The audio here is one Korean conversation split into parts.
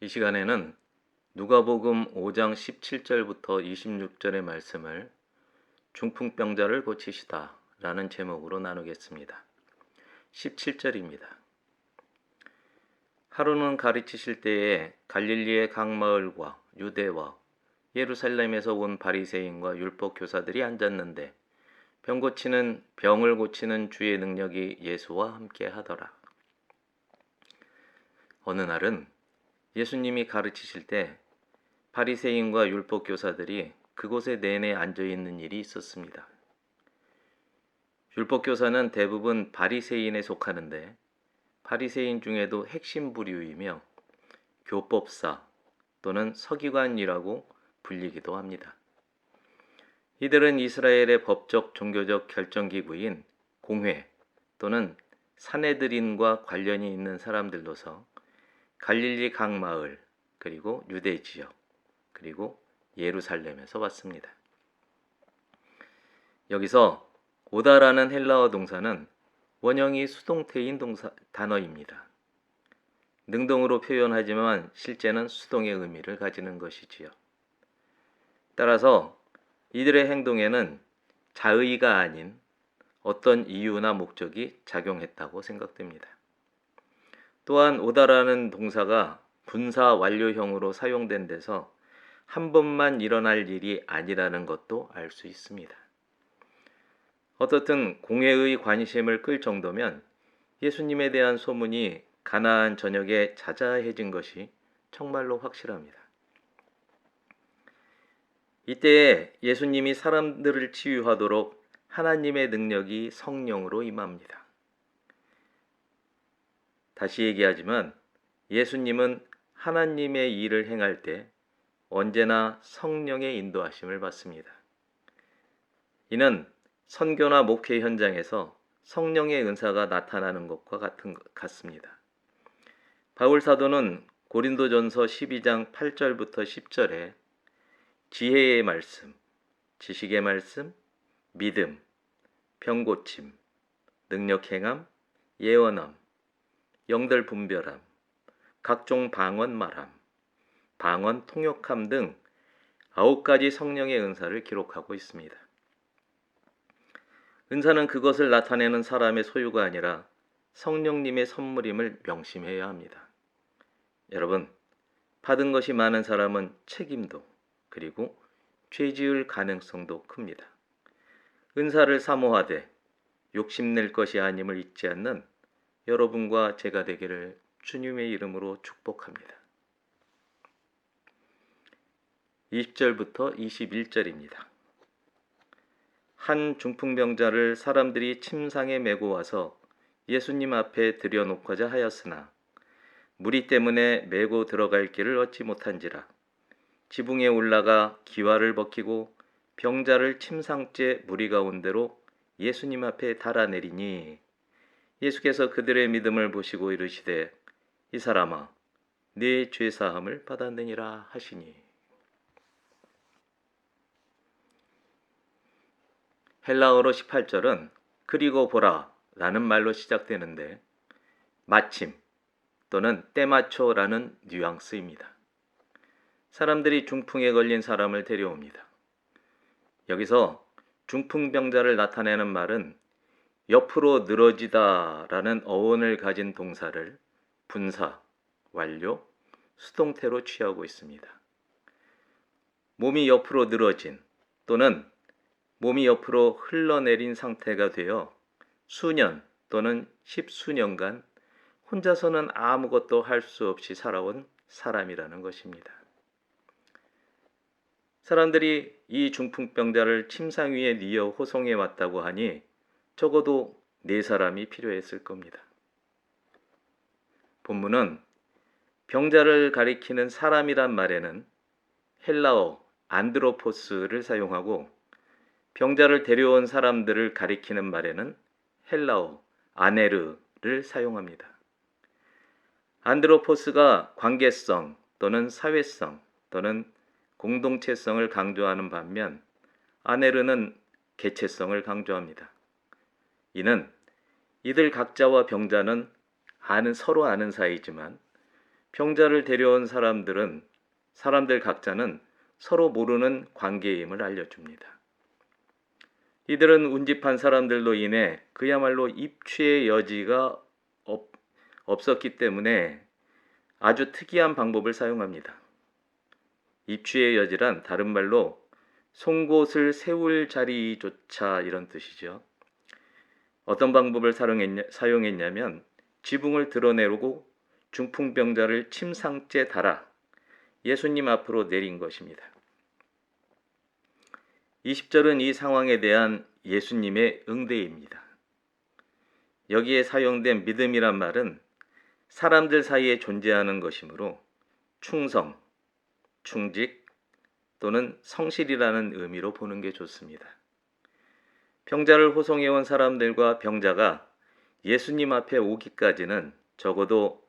이 시간에는 누가복음 5장 17절부터 26절의 말씀을 중풍병자를 고치시다 라는 제목으로 나누겠습니다. 17절입니다. 하루는 가르치실 때에 갈릴리의 각 마을과 유대와 예루살렘에서 온 바리새인과 율법 교사들이 앉았는데 병을 고치는 주의 능력이 예수와 함께 하더라. 어느 날은 예수님이 가르치실 때 바리새인과 율법 교사들이 그곳에 내내 앉아 있는 일이 있었습니다. 율법 교사는 대부분 바리새인에 속하는데 바리새인 중에도 핵심 부류이며 교법사 또는 서기관이라고 불리기도 합니다. 이들은 이스라엘의 법적 종교적 결정기구인 공회 또는 산헤드린과 관련이 있는 사람들로서 갈릴리 각 마을 그리고 유대 지역 그리고 예루살렘에서 왔습니다. 여기서 오다라는 헬라어 동사는 원형이 수동태인 단어입니다. 능동으로 표현하지만 실제는 수동의 의미를 가지는 것이지요. 따라서 이들의 행동에는 자의가 아닌 어떤 이유나 목적이 작용했다고 생각됩니다. 또한 오다라는 동사가 분사 완료형으로 사용된 데서 한 번만 일어날 일이 아니라는 것도 알 수 있습니다. 어떻든 공회의 관심을 끌 정도면 예수님에 대한 소문이 가나안 전역에 자자해진 것이 정말로 확실합니다. 이때에 예수님이 사람들을 치유하도록 하나님의 능력이 성령으로 임합니다. 다시 얘기하지만 예수님은 하나님의 일을 행할 때 언제나 성령의 인도하심을 받습니다. 이는 선교나 목회 현장에서 성령의 은사가 나타나는 것과 같습니다. 바울 사도는 고린도전서 12장 8절부터 10절에 지혜의 말씀, 지식의 말씀, 믿음, 병고침, 능력 행함, 예언함, 영들 분별함, 각종 방언 말함, 방언 통역함 등 9가지 성령의 은사를 기록하고 있습니다. 은사는 그것을 나타내는 사람의 소유가 아니라 성령님의 선물임을 명심해야 합니다. 여러분, 받은 것이 많은 사람은 책임도 그리고 죄 지을 가능성도 큽니다. 은사를 사모하되 욕심낼 것이 아님을 잊지 않는 여러분과 제가 되기를 주님의 이름으로 축복합니다. 20절부터 21절입니다. 한 중풍병자를 사람들이 침상에 메고 와서 예수님 앞에 들여놓고자 하였으나 무리 때문에 메고 들어갈 길을 얻지 못한지라 지붕에 올라가 기와를 벗기고 병자를 침상째 무리 가운데로 예수님 앞에 달아내리니 예수께서 그들의 믿음을 보시고 이르시되 이 사람아 네 죄사함을 받았느니라 하시니. 헬라어로 18절은 그리고 보라 라는 말로 시작되는데 마침 또는 때맞춰라는 뉘앙스입니다. 사람들이 중풍에 걸린 사람을 데려옵니다. 여기서 중풍병자를 나타내는 말은 옆으로 늘어지다 라는 어원을 가진 동사를 분사, 완료, 수동태로 취하고 있습니다. 몸이 옆으로 늘어진 또는 몸이 옆으로 흘러내린 상태가 되어 수년 또는 십수년간 혼자서는 아무것도 할 수 없이 살아온 사람이라는 것입니다. 사람들이 이 중풍병자를 침상 위에 뉘어 호송해 왔다고 하니 적어도 4사람이 필요했을 겁니다. 본문은 병자를 가리키는 사람이란 말에는 헬라어 안드로포스를 사용하고 병자를 데려온 사람들을 가리키는 말에는 헬라어 아네르를 사용합니다. 안드로포스가 관계성 또는 사회성 또는 공동체성을 강조하는 반면 아네르는 개체성을 강조합니다. 이는 이들 각자와 병자는 서로 아는 사이지만 병자를 데려온 사람들 각자는 서로 모르는 관계임을 알려줍니다. 이들은 운집한 사람들로 인해 그야말로 입추의 여지가 없었기 때문에 아주 특이한 방법을 사용합니다. 입추의 여지란 다른 말로 송곳을 세울 자리조차 이런 뜻이죠. 어떤 방법을 사용했냐면 지붕을 드러내고 중풍병자를 침상째 달아 예수님 앞으로 내린 것입니다. 20절은 이 상황에 대한 예수님의 응대입니다. 여기에 사용된 믿음이란 말은 사람들 사이에 존재하는 것이므로 충성, 충직 또는 성실이라는 의미로 보는 게 좋습니다. 병자를 호송해온 사람들과 병자가 예수님 앞에 오기까지는 적어도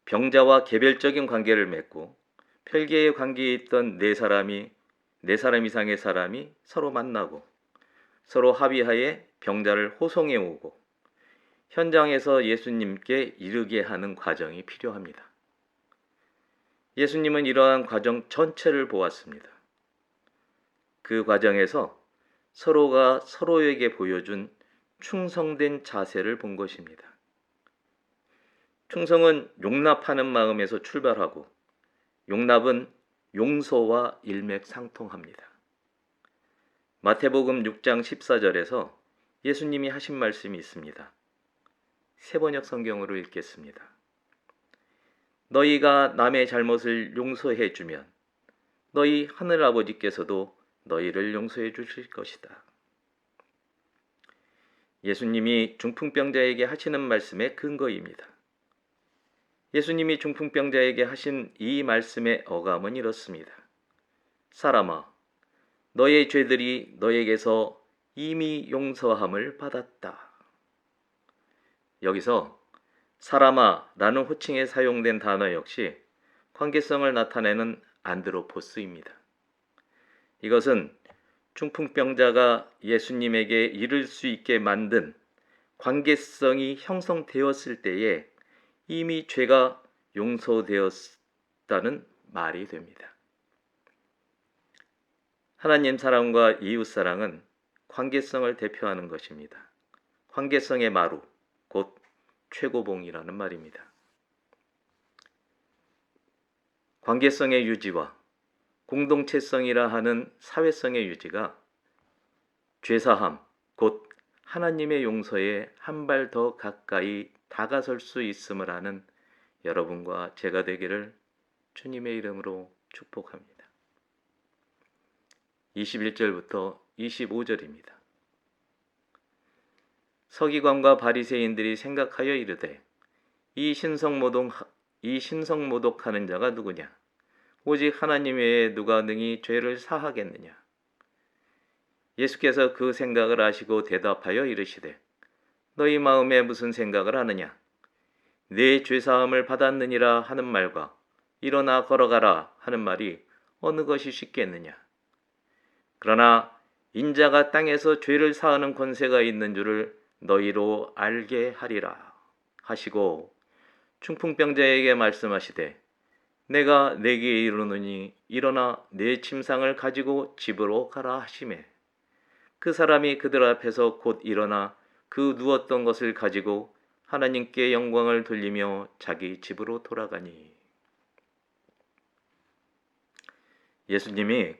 병자와 개별적인 관계를 맺고 별개의 관계에 있던 네 사람 이상의 사람이 서로 만나고 서로 합의하에 병자를 호송해 오고 현장에서 예수님께 이르게 하는 과정이 필요합니다. 예수님은 이러한 과정 전체를 보았습니다. 그 과정에서 서로가 서로에게 보여준 충성된 자세를 본 것입니다. 충성은 용납하는 마음에서 출발하고 용납은 용서와 일맥상통합니다. 마태복음 6장 14절에서 예수님이 하신 말씀이 있습니다. 세번역 성경으로 읽겠습니다. 너희가 남의 잘못을 용서해 주면 너희 하늘아버지께서도 너희를 용서해 주실 것이다. 예수님이 중풍병자에게 하시는 말씀의 근거입니다. 예수님이 중풍병자에게 하신 이 말씀의 어감은 이렇습니다. 사람아, 너의 죄들이 너에게서 이미 용서함을 받았다. 여기서 사람아 라는 호칭에 사용된 단어 역시 관계성을 나타내는 안드로포스입니다. 이것은 중풍병자가 예수님에게 이를 수 있게 만든 관계성이 형성되었을 때에 이미 죄가 용서되었다는 말이 됩니다. 하나님 사랑과 이웃 사랑은 관계성을 대표하는 것입니다. 관계성의 마루, 곧 최고봉이라는 말입니다. 관계성의 유지와 공동체성이라 하는 사회성의 유지가 죄사함, 곧 하나님의 용서에 한 발 더 가까이 다가설 수 있음을 아는 여러분과 제가 되기를 주님의 이름으로 축복합니다. 21절부터 25절입니다. 서기관과 바리새인들이 생각하여 이르되 이 신성모독하는 자가 누구냐? 오직 하나님 외에 누가 능히 죄를 사하겠느냐? 예수께서 그 생각을 아시고 대답하여 이르시되 너희 마음에 무슨 생각을 하느냐? 내 죄사함을 받았느니라 하는 말과 일어나 걸어가라 하는 말이 어느 것이 쉽겠느냐? 그러나 인자가 땅에서 죄를 사하는 권세가 있는 줄을 너희로 알게 하리라 하시고 중풍병자에게 말씀하시되 내가 내게 이르노니 일어나 내 침상을 가지고 집으로 가라 하시매 그 사람이 그들 앞에서 곧 일어나 그 누웠던 것을 가지고 하나님께 영광을 돌리며 자기 집으로 돌아가니. 예수님이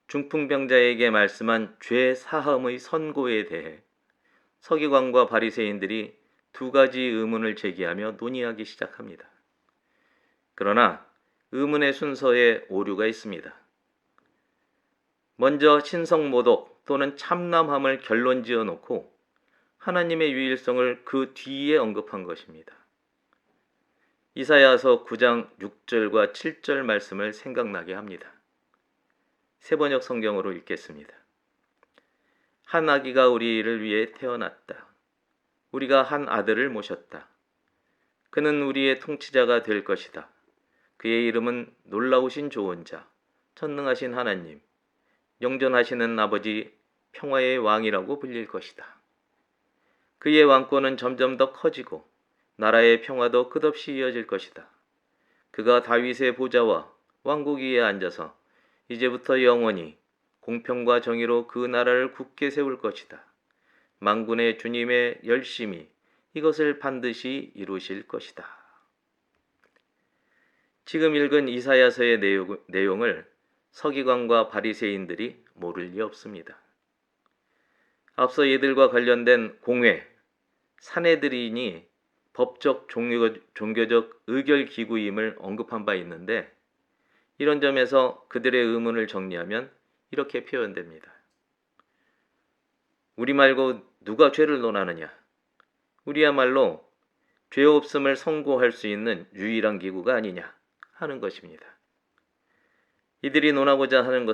중풍병자에게 말씀한 죄 사함의 선고에 대해 서기관과 바리새인들이 두 가지 의문을 제기하며 논의하기 시작합니다. 그러나 의문의 순서에 오류가 있습니다. 먼저 신성모독 또는 참남함을 결론지어 놓고 하나님의 유일성을 그 뒤에 언급한 것입니다. 이사야서 9장 6절과 7절 말씀을 생각나게 합니다. 세번역 성경으로 읽겠습니다. 한 아기가 우리를 위해 태어났다. 우리가 한 아들을 모셨다. 그는 우리의 통치자가 될 것이다. 그의 이름은 놀라우신 조언자, 전능하신 하나님, 영존하시는 아버지, 평화의 왕이라고 불릴 것이다. 그의 왕권은 점점 더 커지고 나라의 평화도 끝없이 이어질 것이다. 그가 다윗의 보좌와 왕국 위에 앉아서 이제부터 영원히 공평과 정의로 그 나라를 굳게 세울 것이다. 만군의 주님의 열심히 이것을 반드시 이루실 것이다. 지금 읽은 이사야서의 내용을 서기관과 바리새인들이 모를 리 없습니다. 앞서 이들과 관련된 공회, 산헤드린이 법적 종교적 의결기구임을 언급한 바 있는데, 이런 점에서 그들의 의문을 정리하면 이렇게 표현됩니다. 우리 말고 누가 죄를 논하느냐? 우리야말로 죄 없음을 선고할 수 있는 유일한 기구가 아니냐 하는 것입니다. 이들이 논하고자 하는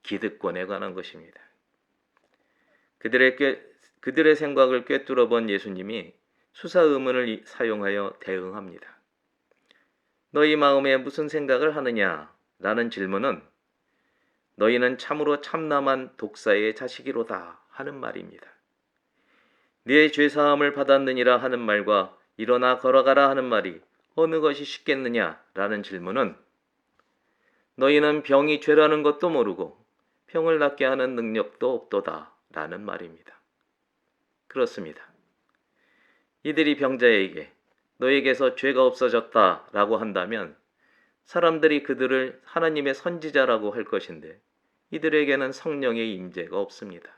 기득권에 관한 것입니다. 그들의 생각을 꿰뚫어 본 예수님이 수사 의문을 사용하여 대응합니다. 너희 마음에 무슨 생각을 하느냐? 라는 질문은 너희는 참으로 참남한 독사의 자식이로다 하는 말입니다. 네 죄사함을 받았느니라 하는 말과 일어나 걸어가라 하는 말이 어느 것이 쉽겠느냐? 라는 질문은 너희는 병이 죄라는 것도 모르고 병을 낫게 하는 능력도 없도다 라는 말입니다. 그렇습니다. 이들이 병자에게 너에게서 죄가 없어졌다 라고 한다면 사람들이 그들을 하나님의 선지자라고 할 것인데, 이들에게는 성령의 임재가 없습니다.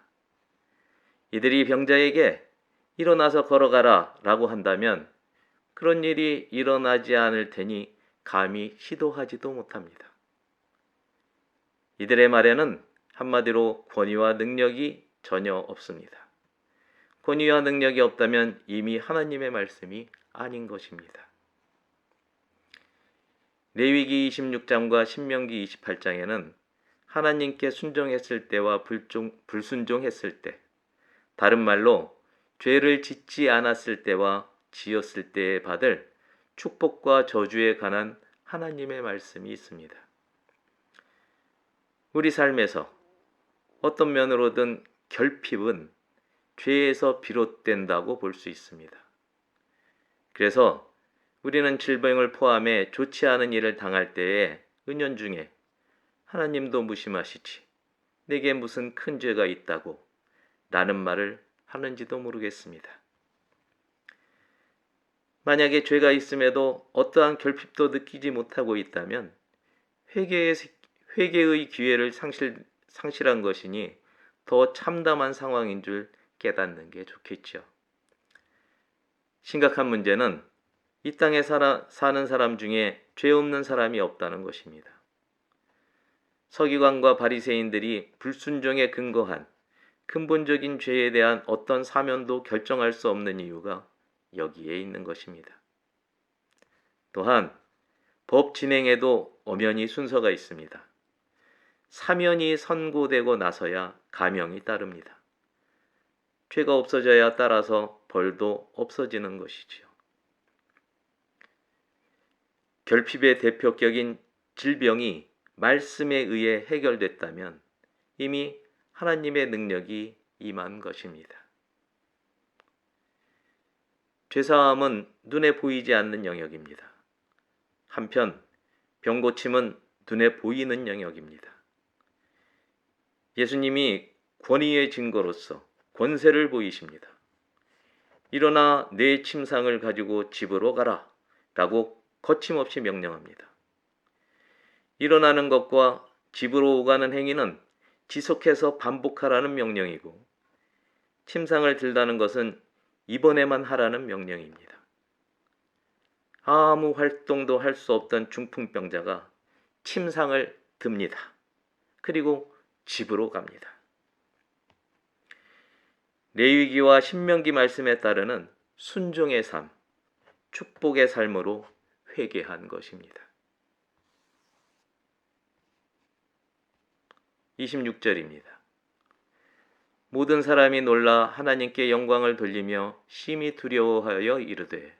이들이 병자에게 일어나서 걸어가라 라고 한다면 그런 일이 일어나지 않을 테니 감히 시도하지도 못합니다. 이들의 말에는 한마디로 권위와 능력이 전혀 없습니다. 권위와 능력이 없다면 이미 하나님의 말씀이 아닌 것입니다. 레위기 26장과 신명기 28장에는 하나님께 순종했을 때와 불순종했을 때, 다른 말로 죄를 짓지 않았을 때와 지었을 때에 받을 축복과 저주에 관한 하나님의 말씀이 있습니다. 우리 삶에서 어떤 면으로든 결핍은 죄에서 비롯된다고 볼 수 있습니다. 그래서 우리는 질병을 포함해 좋지 않은 일을 당할 때에 은연중에 하나님도 무심하시지, 내게 무슨 큰 죄가 있다고 라는 말을 하는지도 모르겠습니다. 만약에 죄가 있음에도 어떠한 결핍도 느끼지 못하고 있다면 회개의 기회를 상실한 것이니 더 참담한 상황인 줄 깨닫는 게 좋겠죠. 심각한 문제는 이 땅에 사는 사람 중에 죄 없는 사람이 없다는 것입니다. 서기관과 바리새인들이 불순종에 근거한 근본적인 죄에 대한 어떤 사면도 결정할 수 없는 이유가 여기에 있는 것입니다. 또한 법 진행에도 엄연히 순서가 있습니다. 사면이 선고되고 나서야 감형이 따릅니다. 죄가 없어져야 따라서 벌도 없어지는 것이지요. 결핍의 대표격인 질병이 말씀에 의해 해결됐다면 이미 하나님의 능력이 임한 것입니다. 죄사함은 눈에 보이지 않는 영역입니다. 한편 병고침은 눈에 보이는 영역입니다. 예수님이 권위의 증거로서 권세를 보이십니다. 일어나 내 침상을 가지고 집으로 가라 라고 거침없이 명령합니다. 일어나는 것과 집으로 오가는 행위는 지속해서 반복하라는 명령이고, 침상을 들다는 것은 이번에만 하라는 명령입니다. 아무 활동도 할 수 없던 중풍병자가 침상을 듭니다. 그리고 집으로 갑니다. 레위기와 신명기 말씀에 따르는 순종의 삶, 축복의 삶으로 회개한 것입니다. 26절입니다. 모든 사람이 놀라 하나님께 영광을 돌리며 심히 두려워하여 이르되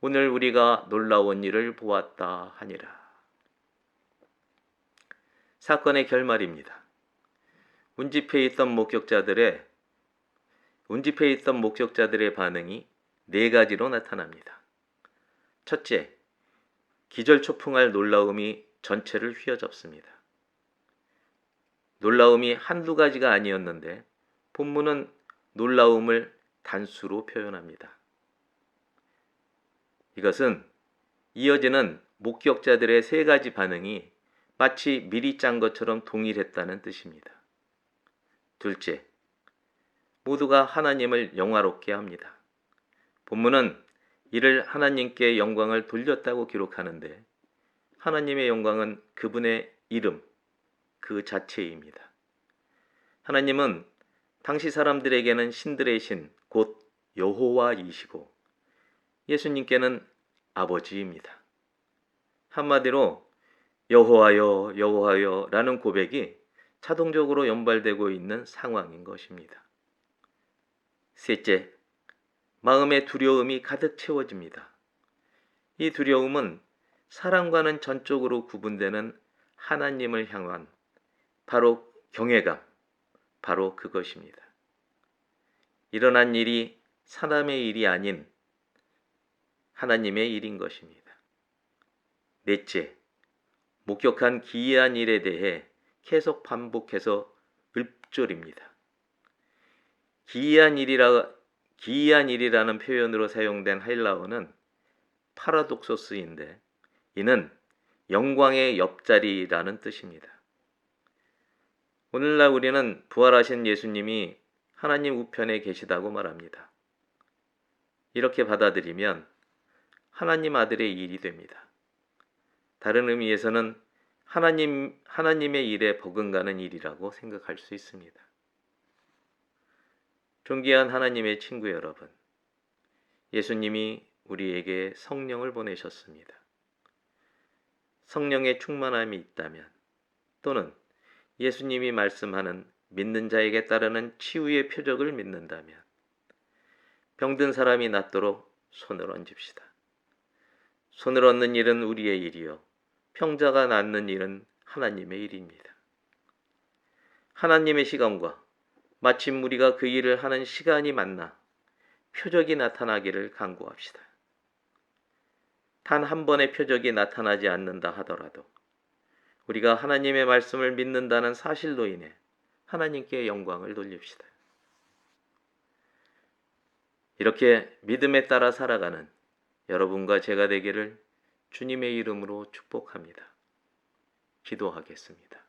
오늘 우리가 놀라운 일을 보았다 하니라. 사건의 결말입니다. 운집해 있던 목격자들의 반응이 네 가지로 나타납니다. 첫째, 기절초풍할 놀라움이 전체를 휘어잡습니다. 놀라움이 한두 가지가 아니었는데 본문은 놀라움을 단수로 표현합니다. 이것은 이어지는 목격자들의 세 가지 반응이 마치 미리 짠 것처럼 동일했다는 뜻입니다. 둘째, 모두가 하나님을 영화롭게 합니다. 본문은 이를 하나님께 영광을 돌렸다고 기록하는데 하나님의 영광은 그분의 이름, 그 자체입니다. 하나님은 당시 사람들에게는 신들의 신, 곧 여호와이시고 예수님께는 아버지입니다. 한마디로 여호와여, 여호와여 라는 고백이 자동적으로 연발되고 있는 상황인 것입니다. 셋째, 마음의 두려움이 가득 채워집니다. 이 두려움은 사람과는 전적으로 구분되는 하나님을 향한 바로 경외감, 바로 그것입니다. 일어난 일이 사람의 일이 아닌 하나님의 일인 것입니다. 넷째, 목격한 기이한 일에 대해 계속 반복해서 읊조립니다. 기이한 일이라는 표현으로 사용된 헬라어는 파라독소스인데 이는 영광의 옆자리라는 뜻입니다. 오늘날 우리는 부활하신 예수님이 하나님 우편에 계시다고 말합니다. 이렇게 받아들이면 하나님 아들의 일이 됩니다. 다른 의미에서는 하나님의 일에 버금가는 일이라고 생각할 수 있습니다. 존귀한 하나님의 친구 여러분, 예수님이 우리에게 성령을 보내셨습니다. 성령의 충만함이 있다면 또는 예수님이 말씀하는 믿는 자에게 따르는 치유의 표적을 믿는다면 병든 사람이 낫도록 손을 얹읍시다. 손을 얹는 일은 우리의 일이요 병자가 낫는 일은 하나님의 일입니다. 하나님의 시간과 마침 우리가 그 일을 하는 시간이 만나 표적이 나타나기를 간구합시다. 단 한 번의 표적이 나타나지 않는다 하더라도 우리가 하나님의 말씀을 믿는다는 사실로 인해 하나님께 영광을 돌립시다. 이렇게 믿음에 따라 살아가는 여러분과 제가 되기를 주님의 이름으로 축복합니다. 기도하겠습니다.